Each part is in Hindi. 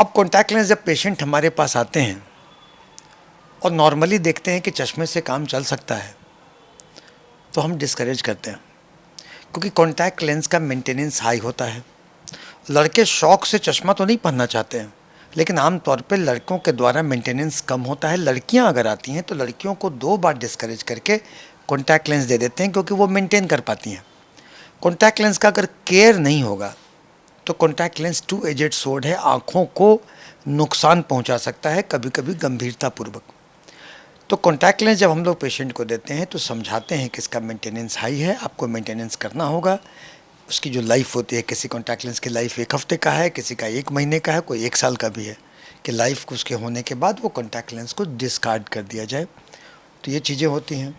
अब कॉन्टैक्ट लेंस जब पेशेंट हमारे पास आते हैं और नॉर्मली देखते हैं कि चश्मे से काम चल सकता है, तो हम डिस्करेज करते हैं, क्योंकि कॉन्टैक्ट लेंस का मेंटेनेंस हाई होता है। लड़के शौक से चश्मा तो नहीं पहनना चाहते हैं, लेकिन आमतौर पे लड़कों के द्वारा मेंटेनेंस कम होता है। लड़कियां अगर आती हैं तो लड़कियों को 2 बार डिस्करेज करके कॉन्टैक्ट लेंस दे देते हैं, क्योंकि वो मेंटेन कर पाती हैं। कॉन्टैक्ट लेंस का अगर केयर नहीं होगा तो कॉन्टैक्ट लेंस 2 एजेड सोर्ड है, आँखों को नुकसान पहुंचा सकता है, कभी कभी गंभीरतापूर्वक। तो कॉन्टैक्ट लेंस जब हम लोग पेशेंट को देते हैं तो समझाते हैं कि इसका मेंटेनेंस हाई है, आपको मेंटेनेंस करना होगा। उसकी जो लाइफ होती है, किसी कॉन्टैक्ट लेंस की लाइफ 1 हफ्ते का है, किसी का 1 महीने का है, कोई 1 साल का भी है, कि लाइफ को उसके होने के बाद वो कॉन्टैक्ट लेंस को डिस्कार्ड कर दिया जाए। तो ये चीज़ें होती हैं।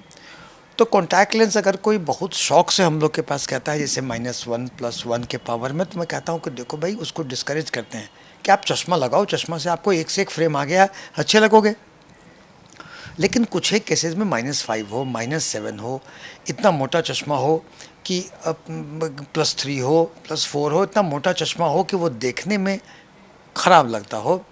तो कॉन्टैक्ट लेंस अगर कोई बहुत शौक से हम लोग के पास कहता है, जैसे -1 +1 के पावर में, तो मैं कहता हूँ कि देखो भाई, उसको डिस्करेज करते हैं कि आप चश्मा लगाओ, चश्मा से आपको एक से एक फ्रेम आ गया, अच्छे लगोगे। लेकिन कुछ एक केसेस में -5 हो, -7 हो, इतना मोटा चश्मा हो कि +3 हो, +4 हो, इतना मोटा चश्मा हो कि वो देखने में ख़राब लगता हो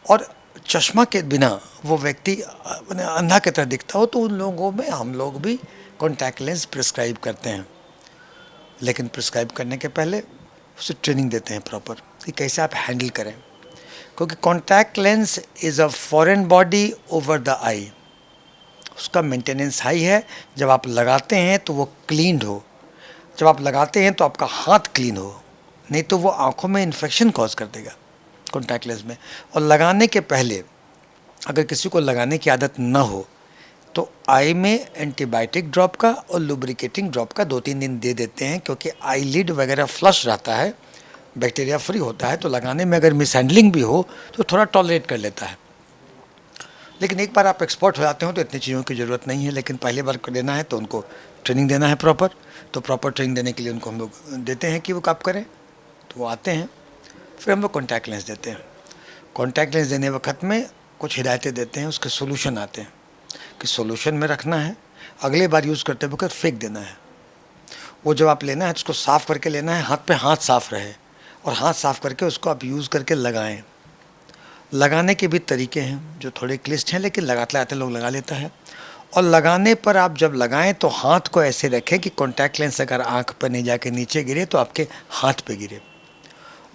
और चश्मा के बिना वो व्यक्ति अंधा की तरह दिखता हो, तो उन लोगों में हम लोग भी कॉन्टैक्ट लेंस प्रिस्क्राइब करते हैं। लेकिन प्रिस्क्राइब करने के पहले उसे ट्रेनिंग देते हैं प्रॉपर, कि कैसे आप हैंडल करें, क्योंकि contact lens is a foreign body over the eye. उसका मेंटेनेंस हाई है। जब आप लगाते हैं तो वो क्लीन्ड हो, जब आप लगाते हैं तो आपका हाथ क्लीन हो, नहीं तो वो आँखों में इन्फेक्शन कॉज कर देगा कॉन्टैक्ट लेंस में। और लगाने के पहले अगर किसी को लगाने की आदत ना हो तो आई में एंटीबायोटिक ड्रॉप का और लुब्रिकेटिंग ड्रॉप का 2-3 दिन दे देते हैं, क्योंकि आई लिड वगैरह फ्लश रहता है, बैक्टीरिया फ्री होता है, तो लगाने में अगर मिसहैंडलिंग भी हो तो थोड़ा टॉलरेट कर लेता है। लेकिन एक बार आप एक्सपर्ट हो जाते हो तो इतनी चीज़ों की ज़रूरत नहीं है। लेकिन पहली बार लेना है तो उनको ट्रेनिंग देना है प्रॉपर। तो प्रॉपर ट्रेनिंग देने के लिए उनको हम लोग देते हैं कि वो कब करें, तो वो आते हैं। फिर हम लोग कॉन्टैक्ट लेंस देते हैं। कॉन्टैक्ट लेंस देने वक्त में कुछ हिदायतें देते हैं, उसके सोल्यूशन आते हैं कि सोल्यूशन में रखना है, अगले बार यूज़ करते वक्त फेंक देना है। वो जब आप लेना है तो उसको साफ़ करके लेना है, हाथ पे हाथ साफ़ रहे, और हाथ साफ़ करके उसको आप यूज़ करके लगाएं। लगाने के भी तरीके हैं जो थोड़े क्लिष्ट हैं, लेकिन लगाते लगाते लोग लगा लेता है। और लगाने पर आप जब लगाएं तो हाथ को ऐसे रखें कि कॉन्टैक्ट लेंस अगर आँख पर नहीं जाके नीचे गिरे तो आपके हाथ पे गिरे।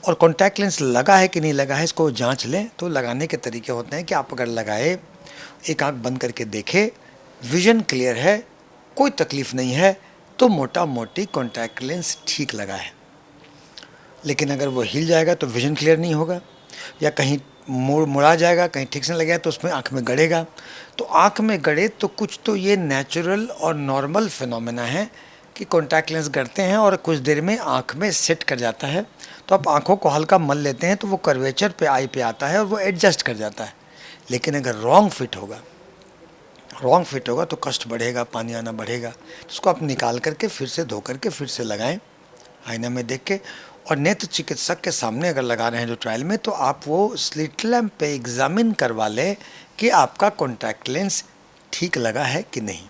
और कॉन्टैक्ट लेंस लगा है कि नहीं लगा है इसको जांच लें। तो लगाने के तरीके होते हैं कि आप अगर लगाए, एक आँख बंद करके देखें, विजन क्लियर है, कोई तकलीफ़ नहीं है, तो मोटा मोटी कॉन्टैक्ट लेंस ठीक लगा है। लेकिन अगर वो हिल जाएगा तो विजन क्लियर नहीं होगा, या कहीं मुड़ा जाएगा, कहीं ठीक से लगेगा तो उसमें आँख में गड़ेगा। तो आँख में गड़े तो कुछ तो ये नेचुरल और नॉर्मल फिनोमेना है कि कॉन्टैक्ट लेंस गड़ते हैं और कुछ देर में आँख में सेट कर जाता है। तो आप आँखों को हल्का मल लेते हैं तो वो कर्वेचर पे आई पे आता है और वो एडजस्ट कर जाता है। लेकिन अगर रॉन्ग फिट होगा तो कष्ट बढ़ेगा, पानी आना बढ़ेगा। उसको आप निकाल करके फिर से धो करके फिर से लगाएं आईना में देख के। और नेत्र चिकित्सक के सामने अगर लगा रहे हैं जो ट्रायल में, तो आप वो स्लिट लैम्प पे एग्जामिन करवा लें कि आपका कॉन्टैक्ट लेंस ठीक लगा है कि नहीं।